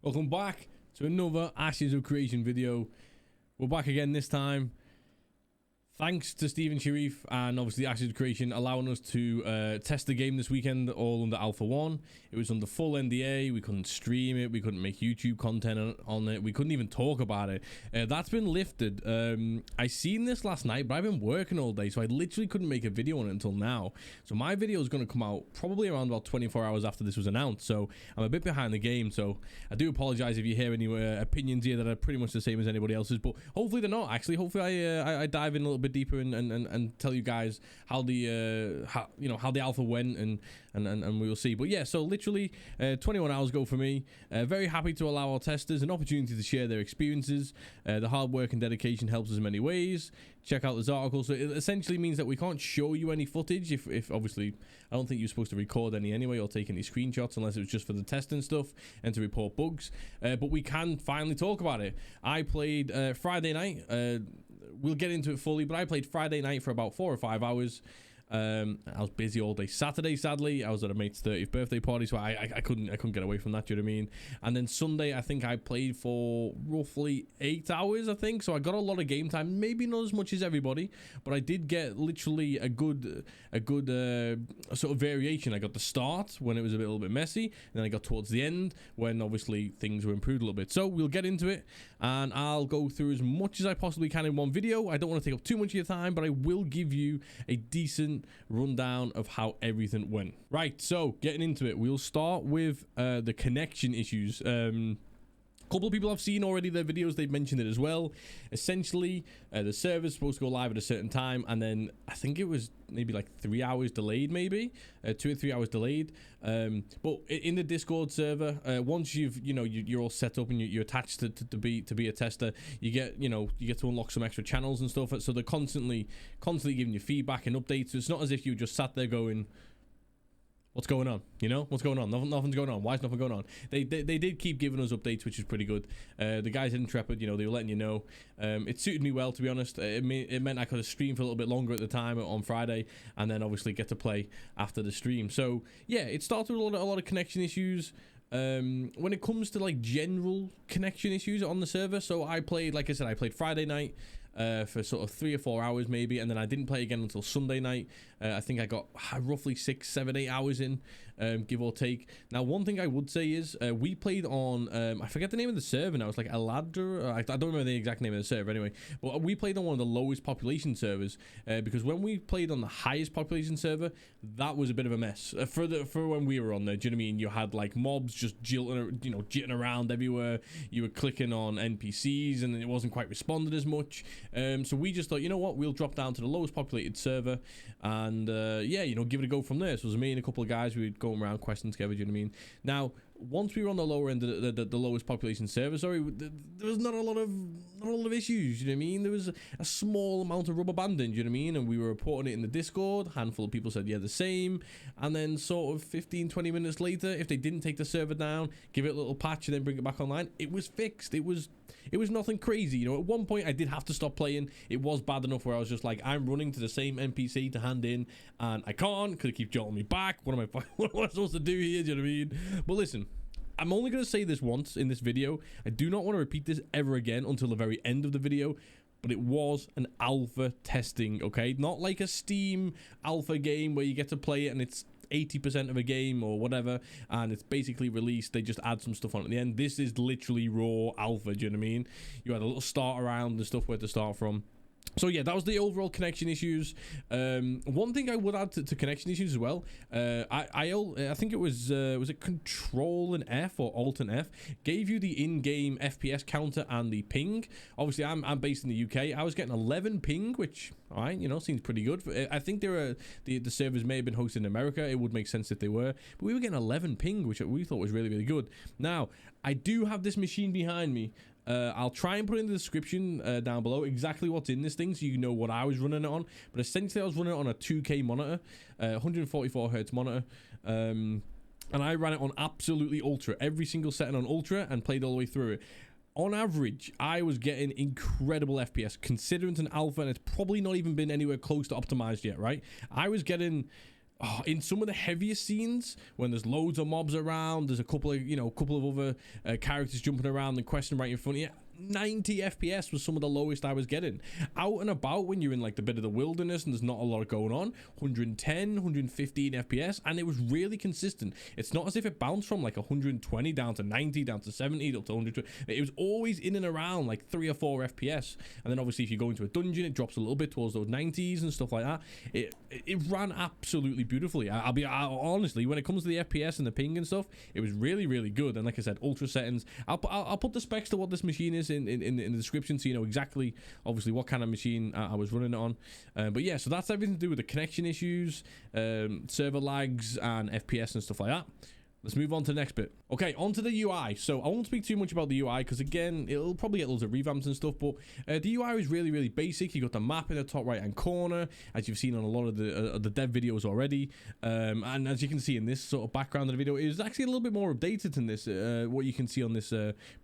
Welcome back to another Ashes of Creation video. We're back again this time. Thanks to Stephen Sharif and obviously Ashes of Creation allowing us to test the game this weekend, all under Alpha 1. It was under full NDA. We couldn't stream it. We couldn't make YouTube content on it. We couldn't even talk about it. That's been lifted. I seen this last night, but I've been working all day, so I literally couldn't make a video on it until now. So my video is going to come out probably around about 24 hours after this was announced. So I'm a bit behind the game. So I do apologize if you hear any opinions here that are pretty much the same as anybody else's, but hopefully they're not. Actually, hopefully I dive in a little bit deeper and tell you guys how the how the alpha went and we will see. But yeah, so literally 21 hours ago for me. Very happy to allow our testers an opportunity to share their experiences. The hard work and dedication helps us in many ways. Check out this article. So it essentially means that we can't show you any footage if obviously I don't think you're supposed to record any anyway or take any screenshots unless it was just for the testing stuff and to report bugs, but we can finally talk about it. I played Friday night. We'll get into it fully, but I played Friday night for about 4 or 5 hours. I was busy all day Saturday, sadly. I was at a mate's 30th birthday party, so I couldn't get away from that, do you know what I mean? And then Sunday, I think I played for roughly 8 hours, I think. So I got a lot of game time, maybe not as much as everybody, but I did get literally a good sort of variation. I got the start when it was a little bit messy, and then I got towards the end when obviously things were improved a little bit. So we'll get into it, and I'll go through as much as I possibly can in one video. I don't want to take up too much of your time, but I will give you a decent rundown of how everything went. Right, so getting into it, we'll start with the connection issues. A couple of people I've seen already their videos, they've mentioned it as well. Essentially, the server's supposed to go live at a certain time, and then I think it was maybe like 3 hours delayed, maybe 2 or 3 hours delayed. But in the Discord server, once you're all set up and you're attached to be a tester, you get to unlock some extra channels and stuff. So they're constantly giving you feedback and updates. So it's not as if you just sat there going, what's going on? What's going on? Nothing's going on. Why is nothing going on? They did keep giving us updates, which is pretty good. The guys in Intrepid, they were letting you know. It suited me well, to be honest. It meant I could have streamed for a little bit longer at the time on Friday, and then obviously get to play after the stream. So yeah, it started with a lot of connection issues. When it comes to like general connection issues on the server, so I played, like I said, I played Friday night for sort of 3 or 4 hours maybe, and then I didn't play again until Sunday night. I think I got roughly 6, 7, 8 hours in, give or take. Now, one thing I would say is we played on I forget the name of the server now. It's like Aladra. I don't remember the exact name of the server anyway, but we played on one of the lowest population servers, because when we played on the highest population server, that was a bit of a mess for when we were on there. Do you know what I mean? You had like mobs just jitting around everywhere. You were clicking on NPCs and it wasn't quite responded as much. So we just thought, you know what, we'll drop down to the lowest populated server and yeah, give it a go from there. So it was me and a couple of guys. We would go around questing together, do you know what I mean? Now, once we were on the lower end of the lowest population server, there was not a lot of issues, you know what I mean? There was a small amount of rubber banding, you know what I mean? And we were reporting it in the Discord. A handful of people said, yeah, the same. And then sort of 15-20 minutes later, if they didn't take the server down, give it a little patch and then bring it back online, it was fixed. It was nothing crazy. At one point I did have to stop playing. It was bad enough where I was just like, I'm running to the same NPC to hand in and I can't because it keeps jolting me back. What am I supposed to do here? Do you know what I mean? But listen, I'm only going to say this once in this video. I do not want to repeat this ever again until the very end of the video, but it was an alpha testing, okay? Not like a Steam alpha game where you get to play it and it's 80% of a game or whatever, and it's basically released. They just add some stuff on at the end. This is literally raw alpha, do you know what I mean? You had a little start around and stuff where to start from. So yeah, that was the overall connection issues. One thing I would add to connection issues as well, I think it was it Control and F or Alt and F gave you the in-game FPS counter and the ping. Obviously, I'm based in the UK. I was getting 11 ping, which seems pretty good. I think the servers may have been hosted in America. It would make sense if they were, but we were getting 11 ping, which we thought was really, really good. Now, I do have this machine behind me. I'll try and put in the description down below exactly what's in this thing so you know what I was running it on. But essentially I was running it on a 2K monitor, 144 hertz monitor, and I ran it on absolutely ultra, every single setting on ultra, and played all the way through it. On average, I was getting incredible FPS considering it's an alpha and it's probably not even been anywhere close to optimized yet, right? I was getting in some of the heavier scenes, when there's loads of mobs around, there's a couple of other characters jumping around and questing right in front of you. 90 FPS was some of the lowest I was getting. Out and about when you're in like the bit of the wilderness and there's not a lot going on, 110, 115 FPS, and it was really consistent. It's not as if it bounced from like 120 down to 90, down to 70, up to 120. It was always in and around like 3 or 4 FPS. And then obviously if you go into a dungeon, it drops a little bit towards those 90s and stuff like that. It ran absolutely beautifully. Honestly, when it comes to the FPS and the ping and stuff, it was really, really good. And like I said, ultra settings. I'll put the specs to what this machine is in the description, so you know exactly obviously what kind of machine I was running it on. But yeah, so that's everything to do with the connection issues, server lags and FPS and stuff like that. Let's move on to the next bit. Okay, onto the UI. So I won't speak too much about the UI because again, it'll probably get loads of revamps and stuff, but the UI is really, really basic. You got the map in the top right hand corner, as you've seen on a lot of the dev videos already. And as you can see in this sort of background of the video, it is actually a little bit more updated than this, what you can see on this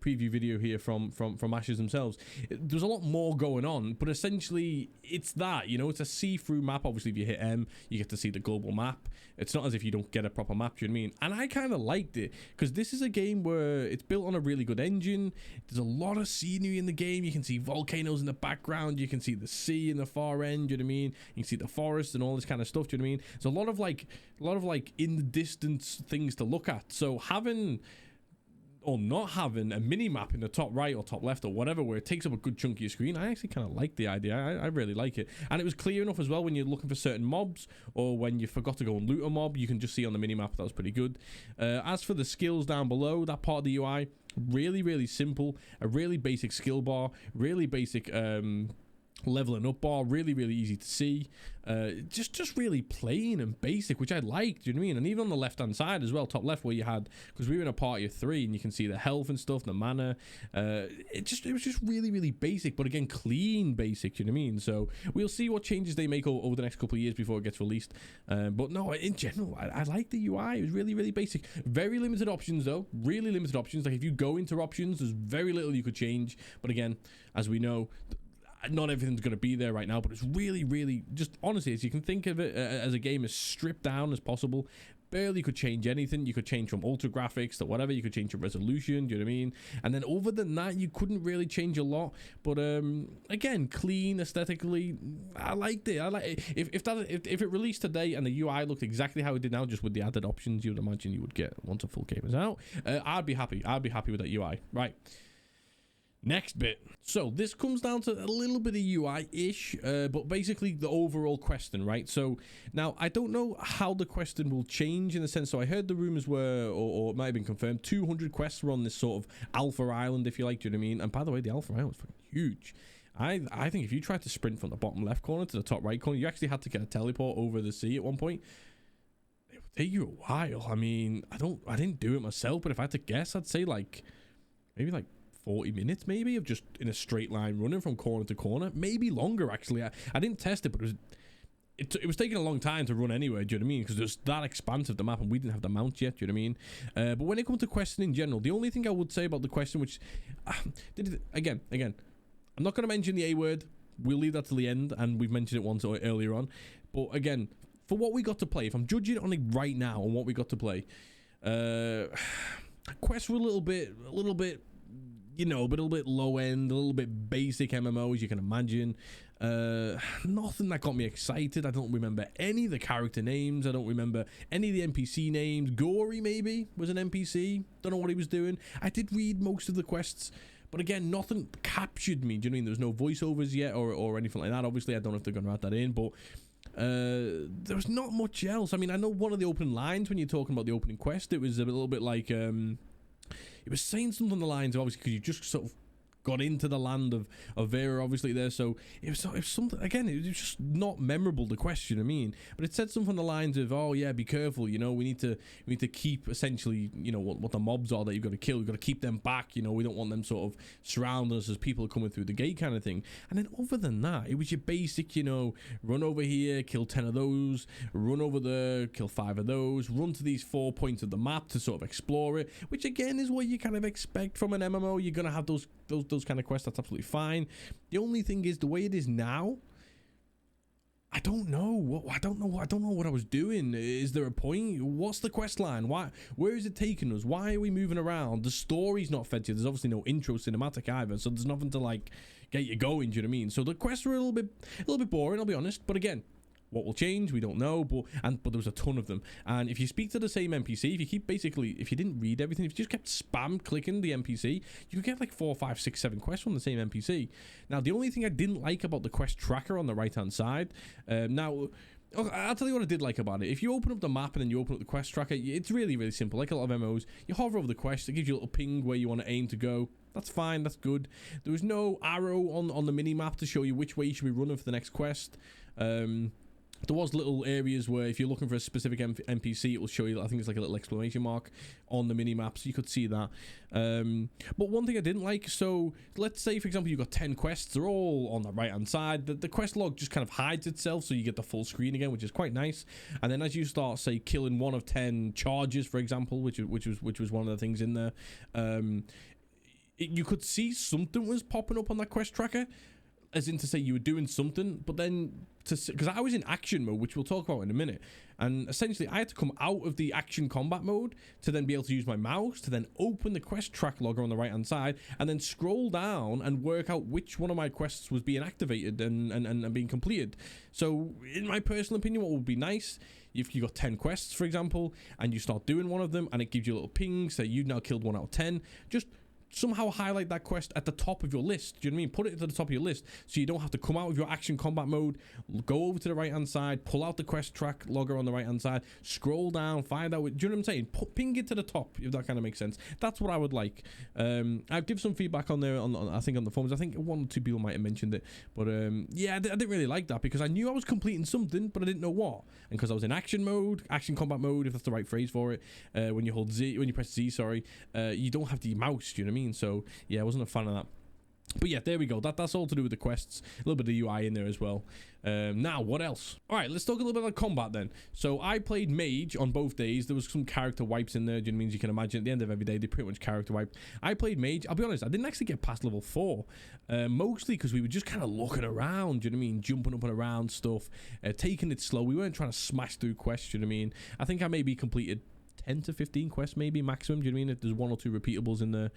preview video here from Ashes themselves. There's a lot more going on, but essentially it's that, you know, it's a see-through map. Obviously if you hit M, you get to see the global map. It's not as if you don't get a proper map, do you know what I mean? And I kind of liked it because this is a game where it's built on a really good engine. There's a lot of scenery in the game. You can see volcanoes in the background, you can see the sea in the far end, do you know what I mean? You can see the forest and all this kind of stuff, do you know what I mean? There's a lot of like in the distance things to look at. So having or not having a mini map in the top right or top left or whatever where it takes up a good chunk of your screen, I actually kind of like the idea. I really like it. And it was clear enough as well when you're looking for certain mobs or when you forgot to go and loot a mob, you can just see on the mini map. That was pretty good. As for the skills down below, that part of the UI, really, really simple. A really basic skill bar, really basic leveling up bar, really, really easy to see. Just really plain and basic, which I liked, do you know what I mean? And even on the left hand side as well, top left, where you had, because we were in a party of 3 and you can see the health and stuff, the mana, it was just really, really basic, but again, clean basic, do you know what I mean? So we'll see what changes they make over the next couple of years before it gets released. But no, in general, I like the UI. It was really, really basic. Very limited options though, really limited options. Like if you go into options, there's very little you could change. But again, as we know, not everything's going to be there right now, but it's really, really just honestly, as you can think of it, as a game as stripped down as possible. Barely could change anything. You could change from ultra graphics to whatever. You could change your resolution, do you know what I mean? And then other than that, you couldn't really change a lot. But again, clean aesthetically, I liked it. I like it. If it released today and the UI looked exactly how it did now, just with the added options you would imagine you would get once a full game is out, I'd be happy. I'd be happy with that UI. Right. Next bit. So this comes down to a little bit of UI-ish, but basically the overall question, right? So now I don't know how the question will change in a sense. So I heard the rumors were, or it might have been confirmed, 200 quests were on this sort of alpha island, if you like, do you know what I mean? And by the way, the alpha island was fucking huge. I think if you tried to sprint from the bottom left corner to the top right corner, you actually had to get a teleport over the sea at one point. It would take you a while. I mean, I didn't do it myself, but if I had to guess, I'd say like maybe like 40 minutes maybe of just in a straight line running from corner to corner, maybe longer actually. I didn't test it, but it was taking a long time to run anyway, do you know what I mean? Because there's that expansive of the map and we didn't have the mount yet, do you know what I mean? But when it comes to question in general, the only thing I would say about the question, which again, I'm not going to mention the A word, we'll leave that till the end, and we've mentioned it once earlier on, but again, for what we got to play, if I'm judging on it right now on what we got to play, quests were a little bit you know, a little bit low end, a little bit basic MMO, as you can imagine. Nothing that got me excited. I don't remember any of the character names. I don't remember any of the NPC names. Gory maybe was an NPC. Don't know what he was doing. I did read most of the quests, but again, nothing captured me. Do you know what I mean? There was no voiceovers yet or anything like that. Obviously, I don't know if they're going to add that in, but there was not much else. I mean, I know one of the opening lines when you're talking about the opening quest, it was a little bit like it was saying something on the lines of, obviously, because you just sort of got into the land of Vera, obviously, there. So it was something, again, it was just not memorable, the question, I mean. But it said something on the lines of, oh, yeah, be careful, you know, we need to keep, essentially, you know, what the mobs are that you've got to kill. We've got to keep them back, you know, we don't want them sort of surrounding us as people are coming through the gate kind of thing. And then other than that, it was your basic, you know, run over here, kill 10 of those, run over there, kill 5 of those, run to these 4 points of the map to sort of explore it, which again is what you kind of expect from an MMO. You're going to have those kind of quests. That's absolutely fine. The only thing is, the way it is now, I don't know. I don't know what I was doing. Is there a point? What's the quest line? Where is it taking us? Why are we moving around? The story's not fed to you. There's obviously no intro cinematic either, so there's nothing to like get you going. Do you know what I mean? So the quests were a little bit boring, I'll be honest. But again, what will change? We don't know. But there was a ton of them. And if you speak to the same NPC, if you didn't read everything, if you just kept spam clicking the NPC, you could get like 4, 5, 6, 7 quests from the same NPC. Now, the only thing I didn't like about the quest tracker on the right-hand side, I'll tell you what I did like about it. If you open up the map and then you open up the quest tracker, it's really, really simple. Like a lot of MMOs, you hover over the quest, it gives you a little ping where you want to aim to go. That's fine, that's good. There was no arrow on the mini-map to show you which way you should be running for the next quest. There was little areas where if you're looking for a specific NPC, it will show you, I think it's like a little exclamation mark on the mini-map, so you could see that. But one thing I didn't like, so let's say, for example, you've got 10 quests, they're all on the right-hand side. The quest log just kind of hides itself, so you get the full screen again, which is quite nice. And then as you start, say, killing 1 of 10 charges, for example, which was one of the things in there, you could see something was popping up on that quest tracker, as in to say you were doing something, but then because I was in action mode, which we'll talk about in a minute, and essentially I had to come out of the action combat mode to then be able to use my mouse to then open the quest track logger on the right hand side and then scroll down and work out which one of my quests was being activated and being completed. So in my personal opinion, what would be nice if you got 10 quests, for example, and you start doing one of them and it gives you a little ping, say you've now killed 1 out of 10, just somehow highlight that quest at the top of your list. Do you know what I mean? Put it at the top of your list so you don't have to come out of your action combat mode, go over to the right hand side, pull out the quest track logger on the right hand side, scroll down, find out do you know what I'm saying? Ping it to the top, if that kind of makes sense. That's what I would like. I'll give some feedback on there I think on the forums. I think 1 or 2 people might have mentioned it, but yeah, I didn't really like that because I knew I was completing something, but I didn't know what. And because I was in action mode, action combat mode, if that's the right phrase for it, when you press Z, sorry, you don't have the mouse. Do you know what I mean? So yeah, I wasn't a fan of that. But yeah, there we go. That's all to do with the quests. A little bit of UI in there as well. Now, what else? All right, let's talk a little bit about combat then. So I played mage on both days. There was some character wipes in there. Do you know what I mean? You can imagine at the end of every day, they pretty much character wiped. I played mage. I'll be honest, I didn't actually get past level 4. Mostly because we were just kind of looking around. Do you know what I mean? Jumping up and around stuff. Taking it slow. We weren't trying to smash through quests. Do you know what I mean? I think I maybe completed 10 to 15 quests maybe maximum. Do you know what I mean? If there's 1 or 2 repeatables in there.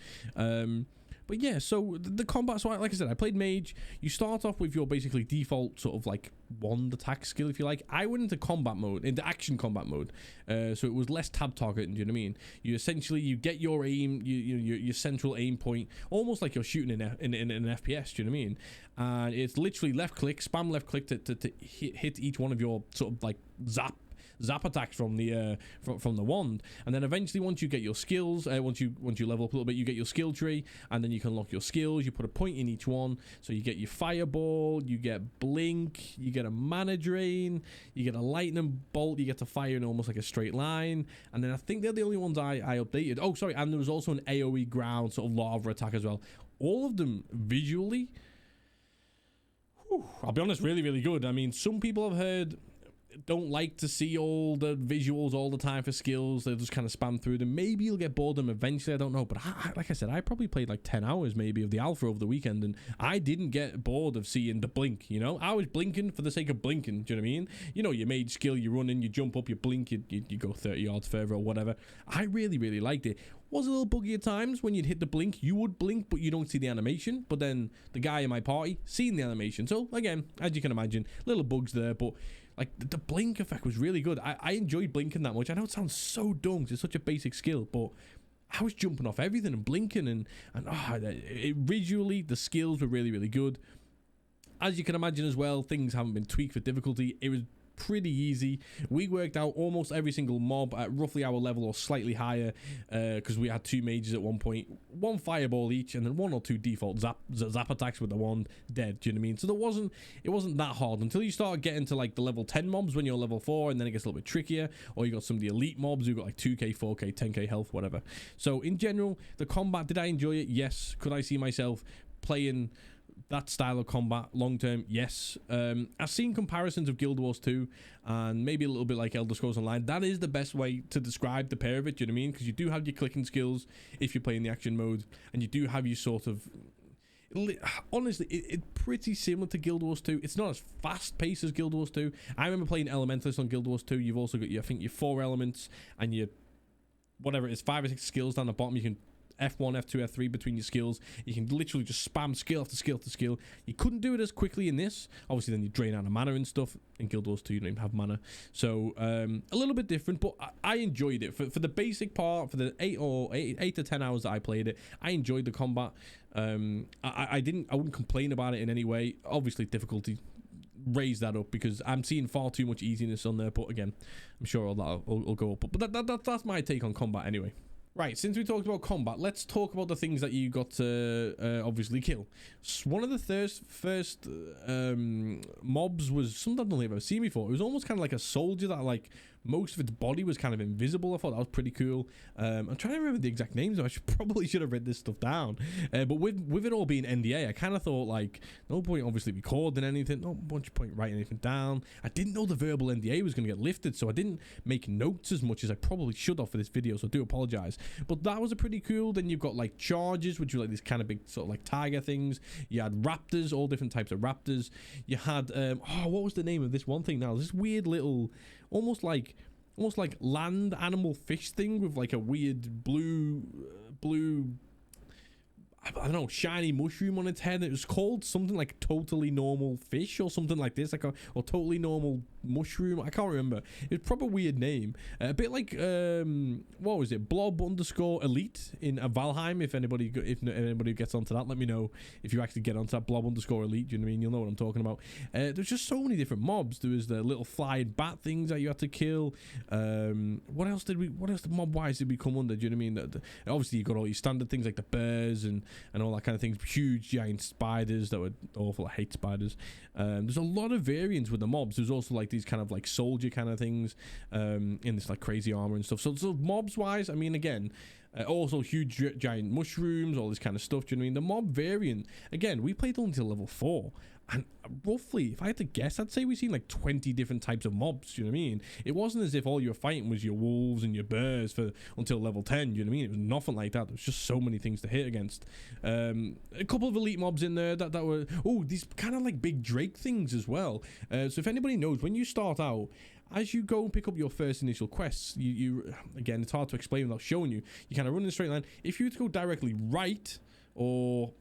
But yeah, so the combat, so like I said, I played mage. You start off with your basically default sort of like wand attack skill, if you like. I went into combat mode, into action combat mode, so it was less tab targeting. Do you know what I mean? You essentially, you get your aim, your central aim point, almost like you're shooting in an FPS. Do you know what I mean? And it's literally left click, spam left click to hit each one of your sort of like zap attacks from the wand, and then eventually once you get your skills, once you level up a little bit, you get your skill tree, and then you can unlock your skills. You put a point in each one, so you get your fireball, you get blink, you get a mana drain, you get a lightning bolt, you get to fire in almost like a straight line, and then I think they're the only ones I updated. Oh sorry, and there was also an AoE ground sort of lava attack as well. All of them visually, I'll be honest, really, really good. I mean, some people I've heard don't like to see all the visuals all the time for skills. They'll just kind of spam through them. Maybe you'll get bored of them eventually, I don't know. But like I said, I probably played like 10 hours maybe of the alpha over the weekend, and I didn't get bored of seeing the blink, you know? I was blinking for the sake of blinking, do you know what I mean? You know, you made skill, you run in, you jump up, you blink, you go 30 yards further or whatever. I really, really liked it. Was a little buggy at times. When you'd hit the blink, you would blink, but you don't see the animation. But then the guy in my party seen the animation. So again, as you can imagine, little bugs there, but like the blink effect was really good. I enjoyed blinking that much. I know it sounds so dumb, it's such a basic skill, but I was jumping off everything and blinking, and visually the skills were really, really good. As you can imagine as well, things haven't been tweaked for difficulty. It was pretty easy. We worked out almost every single mob at roughly our level or slightly higher, because we had 2 mages at one point, 1 fireball each, and then 1 or 2 default zap attacks with the wand, dead. Do you know what I mean? So it wasn't that hard until you start getting to like the level 10 mobs when you're level 4, and then it gets a little bit trickier, or you got some of the elite mobs who got like 2k, 4k, 10k health, whatever. So in general, the combat, did I enjoy it? Yes. Could I see myself playing that style of combat long term? Yes. I've seen comparisons of Guild Wars 2 and maybe a little bit like Elder Scrolls Online. That is the best way to describe the pair of it, do you know what I mean? Because you do have your clicking skills if you're playing the action mode, and you do have your sort of, Honestly, it's pretty similar to Guild Wars 2. It's not as fast paced as Guild Wars 2. I remember playing Elementalist on Guild Wars 2. You've also got I think your 4 elements and your whatever it is, 5 or 6 skills down the bottom. You can F1, F2, F3 between your skills. You can literally just spam skill after skill after skill. You couldn't do it as quickly in this. Obviously, then you drain out of mana and stuff. In Guild Wars 2, you don't even have mana. So, a little bit different, but I enjoyed it. For the basic part, for the 8 to 10 hours that I played it, I enjoyed the combat. I wouldn't complain about it in any way. Obviously, difficulty raise that up because I'm seeing far too much easiness on there. But again, I'm sure all that will go up. But that's my take on combat anyway. Right, since we talked about combat, let's talk about the things that you got to obviously kill. One of the first mobs was something I don't think I've ever seen before. It was almost kind of like a soldier that like most of its body was kind of invisible. I thought that was pretty cool. I'm trying to remember the exact names. I probably should have read this stuff down. But with it all being NDA, I kind of thought like no point obviously recording anything, no much point writing anything down. I didn't know the verbal NDA was going to get lifted, so I didn't make notes as much as I probably should have for this video, so I do apologize. But that was a pretty cool. Then you've got like charges, which are like these kind of big sort of like tiger things. You had raptors, all different types of raptors. You had what was the name of this one thing now? This weird little almost like land animal fish thing with like a weird blue I don't know, shiny mushroom on its head. It was called something like totally normal fish or something like this, or totally normal mushroom. I can't remember. It's a proper weird name. A bit like what was it? Blob_elite in Valheim. If anybody gets onto that, let me know if you actually get onto that Blob_elite. Do you know what I mean? You'll know what I'm talking about. There's just so many different mobs. There was the little flying bat things that you had to kill. What else mob wise did we come under? Do you know what I mean? Obviously you got all your standard things like the bears and all that kind of things. Huge giant spiders that were awful. I hate spiders. There's a lot of variants with the mobs. There's also like these kind of like soldier kind of things in this like crazy armor and stuff. So mobs wise, I mean, again, also huge giant mushrooms, all this kind of stuff. Do you know what I mean? The mob variant, again, we played until level 4. And roughly, if I had to guess, I'd say we've seen like 20 different types of mobs. Do you know what I mean? It wasn't as if all you were fighting was your wolves and your bears until level 10. Do you know what I mean? It was nothing like that. There was just so many things to hit against. A couple of elite mobs in there that were these kind of like big drake things as well. So if anybody knows, when you start out, as you go and pick up your first initial quests, you again, it's hard to explain without showing you. You kind of run in a straight line. If you were to go directly right or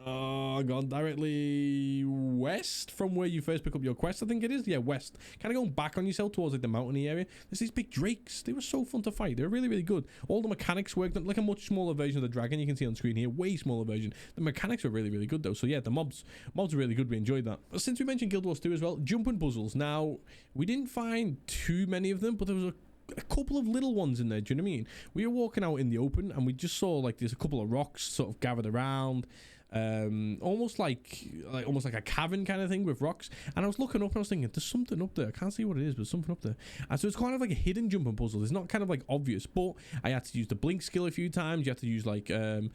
gone directly west from where you first pick up your quest, I think it is. Yeah, west. Kind of going back on yourself towards like the mountainy area. There's these big drakes. They were so fun to fight. They were really, really good. All the mechanics worked like a much smaller version of the dragon. You can see on screen here, way smaller version. The mechanics were really, really good though. So yeah, the mobs were really good. We enjoyed that. But since we mentioned Guild Wars 2 as well, jumping puzzles. Now, we didn't find too many of them, but there was a couple of little ones in there. Do you know what I mean? We were walking out in the open and we just saw like there's a couple of rocks sort of gathered around, almost like a cavern kind of thing with rocks. And I was looking up and I was thinking, there's something up there. I can't see what it is, but there's something up there. And so it's kind of like a hidden jumping puzzle. It's not kind of like obvious, but I had to use the blink skill a few times. You have to use like the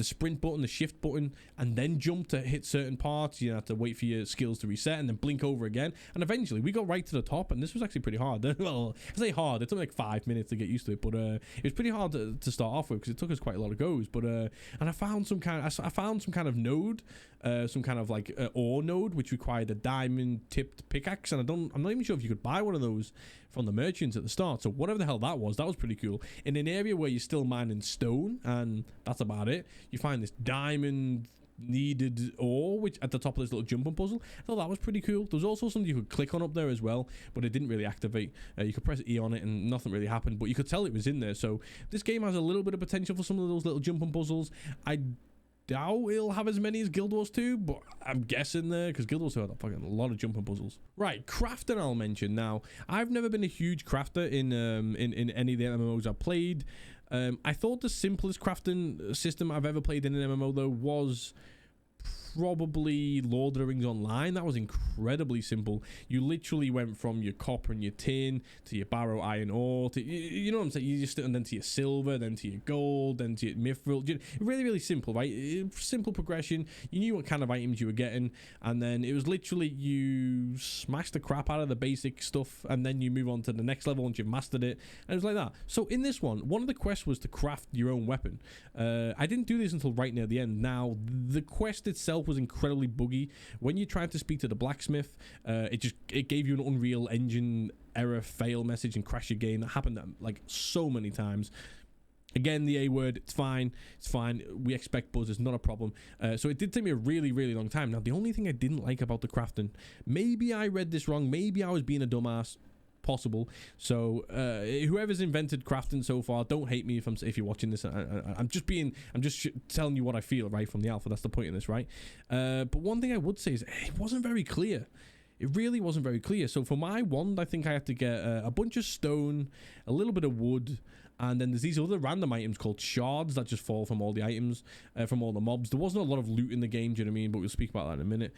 sprint button, the shift button, and then jump to hit certain parts. You have to wait for your skills to reset and then blink over again. And eventually we got right to the top, and this was actually pretty hard. Well, I say hard, it took like 5 minutes to get used to it, but it was pretty hard to start off with because it took us quite a lot of goes. But and I found some kind of node, some kind of like ore node, which required a diamond tipped pickaxe, and I'm not even sure if you could buy one of those from the merchants at the start. So whatever the hell that was pretty cool. In an area where you're still mining stone, and that's about it, you find this diamond needed ore, which at the top of this little jumping puzzle. I thought that was pretty cool. There was also something you could click on up there as well, but it didn't really activate. You could press E on it and nothing really happened, but you could tell it was in there. So this game has a little bit of potential for some of those little jumping puzzles. I doubt it'll have as many as Guild Wars 2, but I'm guessing there, because Guild Wars 2 had a lot of jumping puzzles. Right, crafting I'll mention. Now, I've never been a huge crafter in any of the MMOs I've played. I thought the simplest crafting system I've ever played in an MMO though was probably Lord of the Rings Online. That was incredibly simple. You literally went from your copper and your tin to your barrow iron ore to, you know what I'm saying, you just, and then to your silver, then to your gold, then to your mithril. Really, really simple, right? Simple progression. You knew what kind of items you were getting, and then it was literally you smash the crap out of the basic stuff, and then you move on to the next level once you've mastered it, and it was like that. So in this one of the quests was to craft your own weapon. I didn't do this until right near the end. Now, the quest itself was incredibly buggy. When you tried to speak to the blacksmith, it gave you an Unreal Engine error fail message and crash your game. That happened like so many times. Again, the A word, it's fine. We expect buzzers, not a problem. So it did take me a really, really long time. Now, the only thing I didn't like about the crafting, maybe I read this wrong, maybe I was being a dumbass, possible. So whoever's invented crafting so far, don't hate me if you're watching this. I'm just telling you what I feel, right, from the alpha. That's the point of this, right? But one thing I would say is it wasn't very clear. It really wasn't very clear. So for my wand, I think I had to get a bunch of stone, a little bit of wood, and then there's these other random items called shards that just fall from all the items, from all the mobs. There wasn't a lot of loot in the game, do you know what I mean? But we'll speak about that in a minute.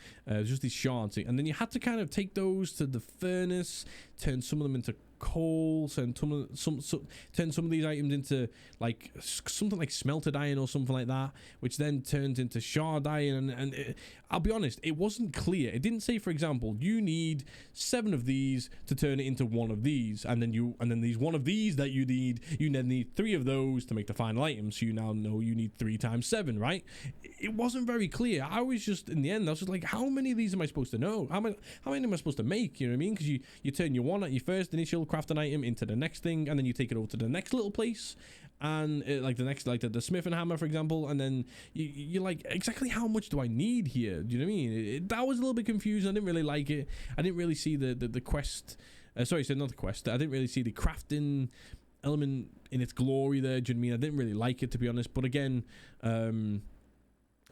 Just these shards. And then you had to kind of take those to the furnace, turn some of them into coal, turn some of these items into like something like smelted iron or something like that, which then turns into shard iron. And I'll be honest, it wasn't clear. It didn't say, for example, you need 7 of these to turn it into 1 of these, and then these 1 of these that you then need 3 of those to make the final item. So you now know you need 3 times 7, right? It wasn't very clear. I was just, in the end, I was just like, how many of these am I supposed to know? How many am I supposed to make? You know what I mean? Because you turn your one at your first initial craft an item into the next thing, and then you take it over to the next little place, and like the next, like the smith and hammer, for example, and then you're like, exactly how much do I need here? Do you know what I mean? That was a little bit confusing. I didn't really like it. I didn't really see the quest. Sorry, so not the quest. I didn't really see the crafting element in its glory there. Do you know what I mean? I didn't really like it, to be honest. But again,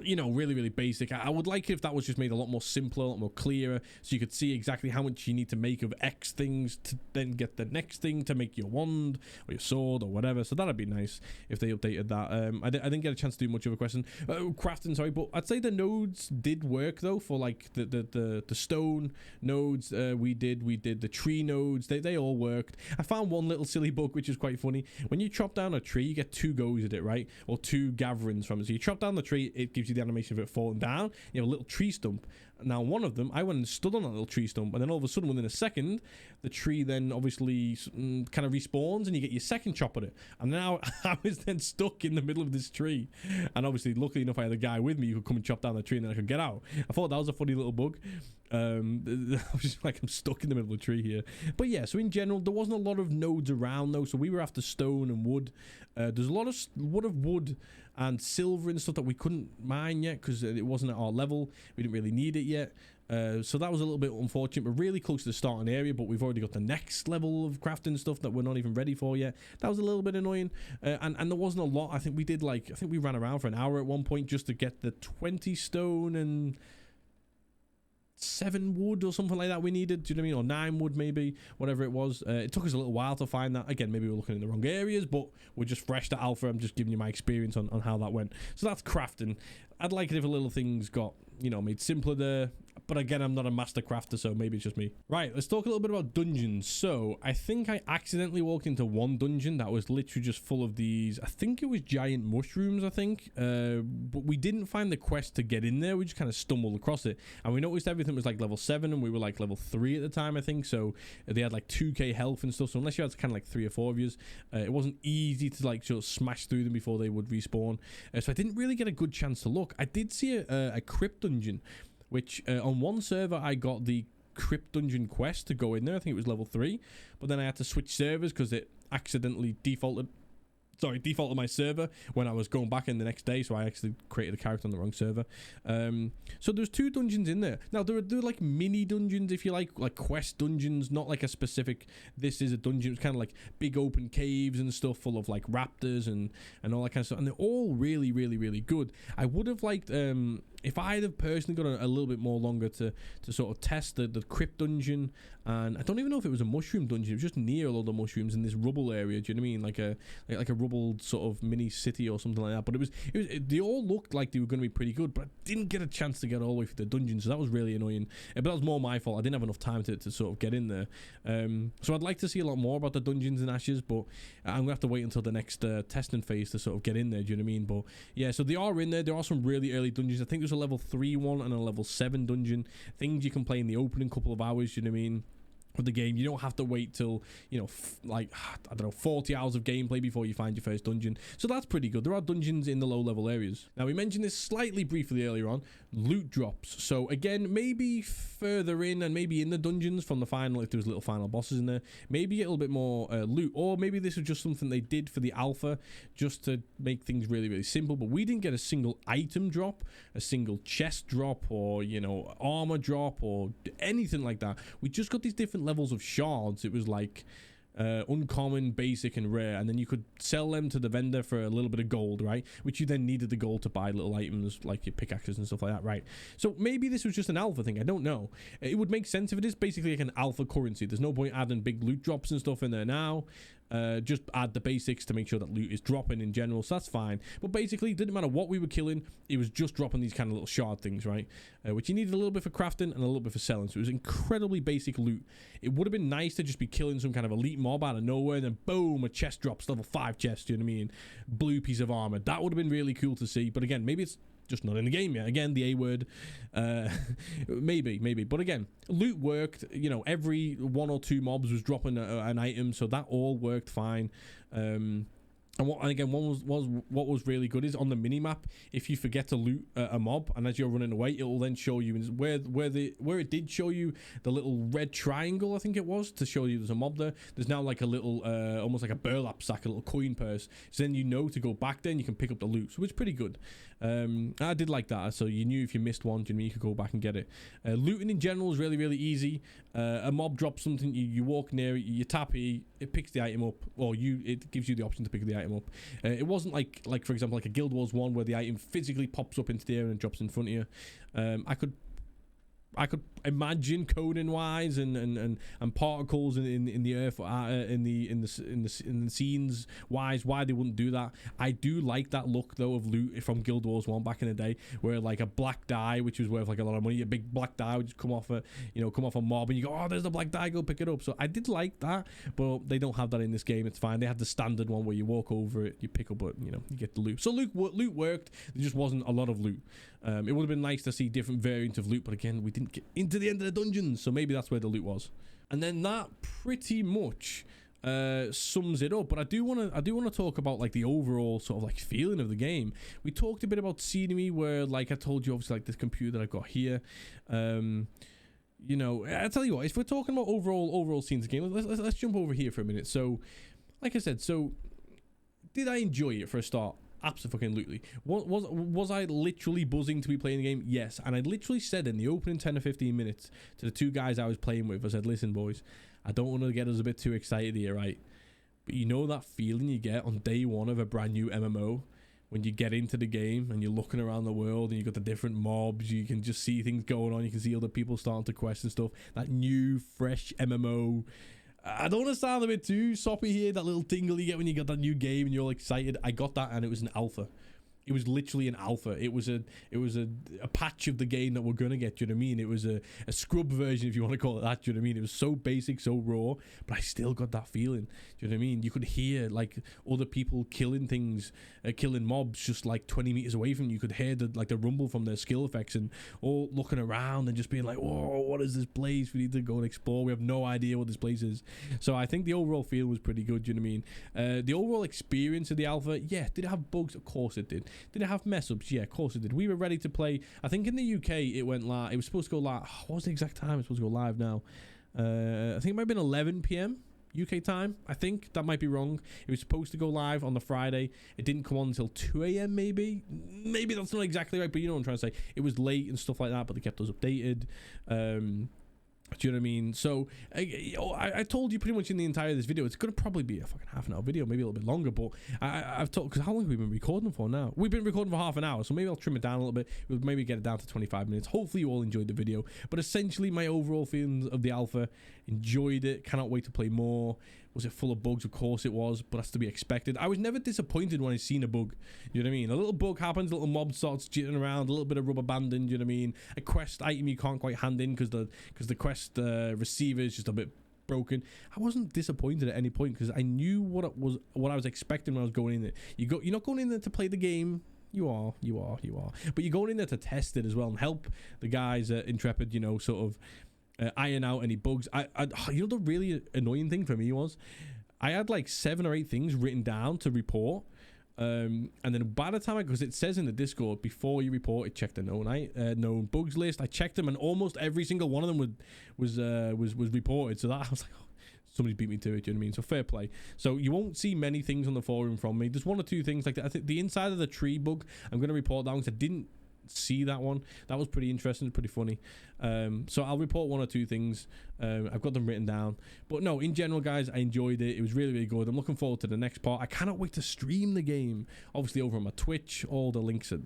you know, really, really basic. I would like it if that was just made a lot more simpler, a lot more clearer, so you could see exactly how much you need to make of X things to then get the next thing to make your wand or your sword or whatever. So that'd be nice if they updated that. I didn't get a chance to do much of a crafting, sorry, but I'd say the nodes did work though, for like the stone nodes. We did the tree nodes. They all worked. I found one little silly bug which is quite funny. When you chop down a tree, you get 2 goes at it, right? Or 2 gatherings from it. So you chop down the tree, it gives you the animation of it falling down. You have a little tree stump. Now, one of them, I went and stood on that little tree stump, and then all of a sudden, within a second, the tree then obviously kind of respawns, and you get your second chop at it. And now I was then stuck in the middle of this tree, and obviously, luckily enough, I had a guy with me who could come and chop down the tree, and then I could get out. I thought that was a funny little bug. I was just like, I'm stuck in the middle of a tree here. But yeah, so in general, there wasn't a lot of nodes around though, so we were after stone and wood. There's a lot of wood and silver and stuff that we couldn't mine yet because it wasn't at our level. We didn't really need it yet. So that was a little bit unfortunate. We're really close to the starting area, but we've already got the next level of crafting stuff that we're not even ready for yet. That was a little bit annoying. And there wasn't a lot. I think we ran around for an hour at one point just to get the 20 stone and 7 wood or something like that we needed. Do you know what I mean? Or 9 wood maybe, whatever it was. It took us a little while to find that. Again, maybe we're looking in the wrong areas, but we're just fresh to alpha. I'm just giving you my experience on how that went. So that's crafting. I'd like it if a little things got, you know, made simpler there. But again, I'm not a master crafter, so maybe it's just me. Right, let's talk a little bit about dungeons. So I think I accidentally walked into one dungeon that was literally just full of these, I think it was giant mushrooms, I think. But we didn't find the quest to get in there. We just kind of stumbled across it. And we noticed everything was like level 7 and we were like level 3 at the time, I think. So they had like 2k health and stuff. So unless you had kind of like 3 or 4 of yous, it wasn't easy to like sort of smash through them before they would respawn. So I didn't really get a good chance to look. I did see a crypt dungeon, which on one server I got the crypt dungeon quest to go in there. I think it was level 3, but then I had to switch servers because it accidentally defaulted my server when I was going back in the next day, so I actually created a character on the wrong server. So there's 2 dungeons in there. Now there are like mini dungeons, if you like quest dungeons, not like a specific this is a dungeon. It's kind of like big open caves and stuff full of like raptors and all that kind of stuff, and they're all really, really, really good. I would have liked if I'd have personally got a little bit more longer to sort of test the crypt dungeon, and I don't even know if it was a mushroom dungeon, it was just near a lot of mushrooms in this rubble area, do you know what I mean, like a rubble sort of mini city or something like that. But they all looked like they were going to be pretty good, but I didn't get a chance to get all the way through the dungeon, so that was really annoying. But that was more my fault. I didn't have enough time to sort of get in there. So I'd like to see a lot more about the dungeons in Ashes, but I'm gonna have to wait until the next testing phase to sort of get in there, do you know what I mean? But yeah, so they are in there. There are some really early dungeons. I think there's a level 3 one and a level 7 dungeon, things you can play in the opening couple of hours, do you know what I mean, of the game. You don't have to wait till, you know, like, I don't know, 40 hours of gameplay before you find your first dungeon. So that's pretty good. There are dungeons in the low level areas. Now, we mentioned this slightly briefly earlier on, loot drops. So again, maybe further in and maybe in the dungeons from the final, if there's little final bosses in there, maybe get a little bit more loot, or maybe this was just something they did for the alpha just to make things really, really simple. But we didn't get a single item drop, a single chest drop, or, you know, armor drop, or anything like that. We just got these different levels of shards. It was like uncommon, basic, and rare, and then you could sell them to the vendor for a little bit of gold, right, which you then needed the gold to buy little items like your pickaxes and stuff like that, right? So maybe this was just an alpha thing, I don't know. It would make sense if it is basically like an alpha currency. There's no point adding big loot drops and stuff in there now. Just add the basics to make sure that loot is dropping in general, so that's fine. But basically, it didn't matter what we were killing, it was just dropping these kind of little shard things, right? Which you needed a little bit for crafting and a little bit for selling, so it was incredibly basic loot. It would have been nice to just be killing some kind of elite mob out of nowhere, and then boom, a chest drops, level 5 chest, you know what I mean? Blue piece of armor. That would have been really cool to see, but again, maybe it's just not in the game yet. Again, the A word. Maybe. But again, loot worked. You know, every 1 or 2 mobs was dropping an item, so that all worked fine. And again, what was really good is on the mini map, if you forget to loot a mob, and as you're running away, it will then show you where it did show you the little red triangle, I think it was, to show you there's a mob there. There's now like a little almost like a burlap sack, a little coin purse. So then you know to go back there and you can pick up the loot, so it's pretty good. I did like that, so you knew if you missed one, you could go back and get it. Looting in general is really, really easy. A mob drops something, you walk near it, you tap E, it picks the item up, or it gives you the option to pick the item up. It wasn't like for example like a Guild Wars 1 where the item physically pops up into the air and drops in front of you. I could imagine coding wise and particles in the earth, in the scenes wise, why they wouldn't do that. I do like that look though of loot from Guild Wars 1 back in the day, where like a black die, which was worth like a lot of money, a big black die would just come off a mob, and you go, oh, there's the black die, go pick it up. So I did like that, but they don't have that in this game. It's fine. They had the standard one where you walk over it, you pick up it, you get the loot. So loot worked. There just wasn't a lot of loot. It would have been nice to see different variants of loot, but again, we didn't get into the end of the dungeons, so maybe that's where the loot was. And then that pretty much sums it up. But I do want to talk about like the overall sort of like feeling of the game. We talked a bit about scenery, where like I told you, obviously like this computer that I've got here. You know, I tell you what, if we're talking about overall scenes of the game, let's jump over here for a minute. So, like I said, so did I enjoy it for a start? Absolutely. Was I literally buzzing to be playing the game? Yes. And I literally said in the opening 10 or 15 minutes to the 2 guys I was playing with, I said, listen, boys, I don't want to get us a bit too excited here, right? But you know that feeling you get on day 1 of a brand new MMO? When you get into the game and you're looking around the world and you got the different mobs, you can just see things going on. You can see other people starting to question stuff. That new, fresh MMO. I don't want to sound a bit too soppy here, that little tingle you get when you get that new game and you're all excited. I got that, and it was an alpha. It was literally an alpha. It was a patch of the game that we're gonna get. Do you know what I mean? It was a scrub version, if you want to call it that. Do you know what I mean? It was so basic, so raw, but I still got that feeling. Do you know what I mean? You could hear like other people killing things, killing mobs just like 20 meters away from you. You could hear the rumble from their skill effects, and all looking around and just being like, "Whoa, what is this place? We need to go and explore. We have no idea what this place is." So I think the overall feel was pretty good. Do you know what I mean? The overall experience of the alpha, yeah, did it have bugs? Of course it did. Did it have mess ups? Yeah, of course it did. We were ready to play. I think in the UK it went live. It was supposed to go live. What was the exact time? It was supposed to go live now. I think it might have been 11 p.m. UK time. I think that might be wrong. It was supposed to go live on the Friday. It didn't come on until 2 a.m. maybe that's not exactly right, but you know what I'm trying to say. It was late and stuff like that, but they kept us updated. Do you know what I mean? So I told you pretty much in the entire of this video, it's gonna probably be a fucking half an hour video, maybe a little bit longer, but I've told, because how long have we been recording for now? We've been recording for half an hour, so maybe I'll trim it down a little bit. We'll maybe get it down to 25 minutes. Hopefully you all enjoyed the video, but essentially my overall feelings of the alpha: enjoyed it, cannot wait to play more. Was it full of bugs? Of course it was, but that's to be expected. I was never disappointed when I seen a bug. You know what I mean? A little bug happens, a little mob starts jitting around, a little bit of rubber banding. You know what I mean? A quest item you can't quite hand in because the quest receiver is just a bit broken. I wasn't disappointed at any point because I knew what I was expecting when I was going in there. You're not going in there to play the game. You are, but you're going in there to test it as well and help the guys at Intrepid, you know, sort of iron out any bugs. You know, the really annoying thing for me was I had like 7 or 8 things written down to report, and then by the time because it says in the Discord, before you report it, check the known bugs list. I checked them and almost every single one of them was reported. So that I was like, oh, somebody beat me to it. Do you know what I mean? So fair play. So you won't see many things on the forum from me. There's 1 or 2 things like that. I think the inside of the tree bug I'm going to report down because I didn't see that one. That was pretty interesting, pretty funny. So I'll report 1 or 2 things. I've got them written down, but no, in general, guys, I enjoyed it. It was really, really good. I'm looking forward to the next part. I cannot wait to stream the game, obviously over on my Twitch. All the links are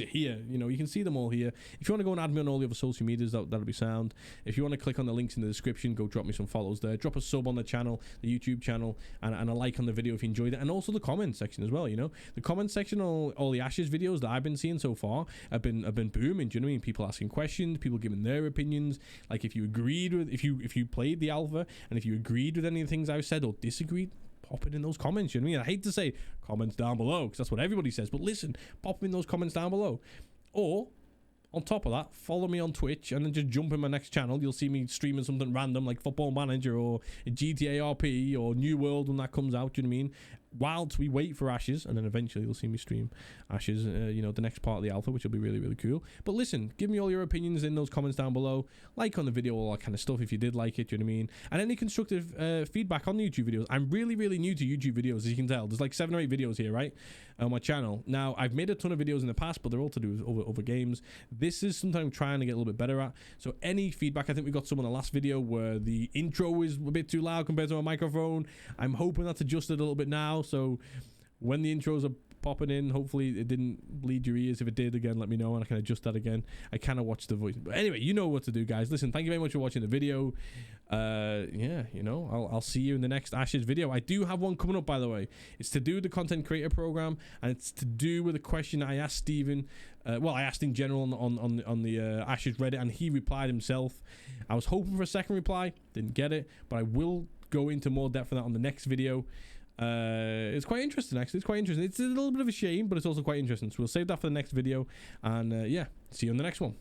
here. You know, you can see them all here. If you want to go and add me on all the other social medias, that'll be sound. If you want to click on the links in the description, go drop me some follows there. Drop a sub on the channel, the YouTube channel, and a like on the video if you enjoyed it, and also the comment section as well. You know, the comment section, all the Ashes videos that I've been seeing so far have been booming. Do you know what I mean? People asking questions, people giving their opinions. Like if you agreed with, if you played the alpha and if you agreed with any of the things I've said or disagreed, pop it in those comments. You know what I mean? I hate to say comments down below because that's what everybody says, but listen, pop them in those comments down below. Or on top of that, follow me on Twitch and then just jump in my next channel. You'll see me streaming something random like Football Manager or GTA RP or New World when that comes out. Do you know what I mean? Whilst we wait for Ashes, and then eventually you'll see me stream Ashes, you know, the next part of the alpha, which will be really, really cool. But listen, give me all your opinions in those comments down below. Like on the video, all that kind of stuff if you did like it, do you know what I mean? And any constructive feedback on the YouTube videos. I'm really, really new to YouTube videos, as you can tell. There's like 7 or 8 videos here, right, on my channel. Now, I've made a ton of videos in the past, but they're all to do with other games. This is something I'm trying to get a little bit better at. So any feedback, I think we got some on the last video where the intro is a bit too loud compared to my microphone. I'm hoping that's adjusted a little bit now, so when the intros are popping in, hopefully it didn't bleed your ears. If it did, again, let me know and I can adjust that again. I kind of watch the voice, but anyway, you know what to do, guys. Listen, thank you very much for watching the video. Yeah, you know, I'll see you in the next Ashes video. I do have one coming up, by the way. It's to do with the content creator program, and it's to do with a question I asked Steven. Well, I asked in general on the Ashes Reddit, and he replied himself. I was hoping for a second reply, didn't get it, but I will go into more depth on that on the next video. It's quite interesting, actually. It's quite interesting. It's a little bit of a shame, but it's also quite interesting. So we'll save that for the next video, and yeah, see you on the next one.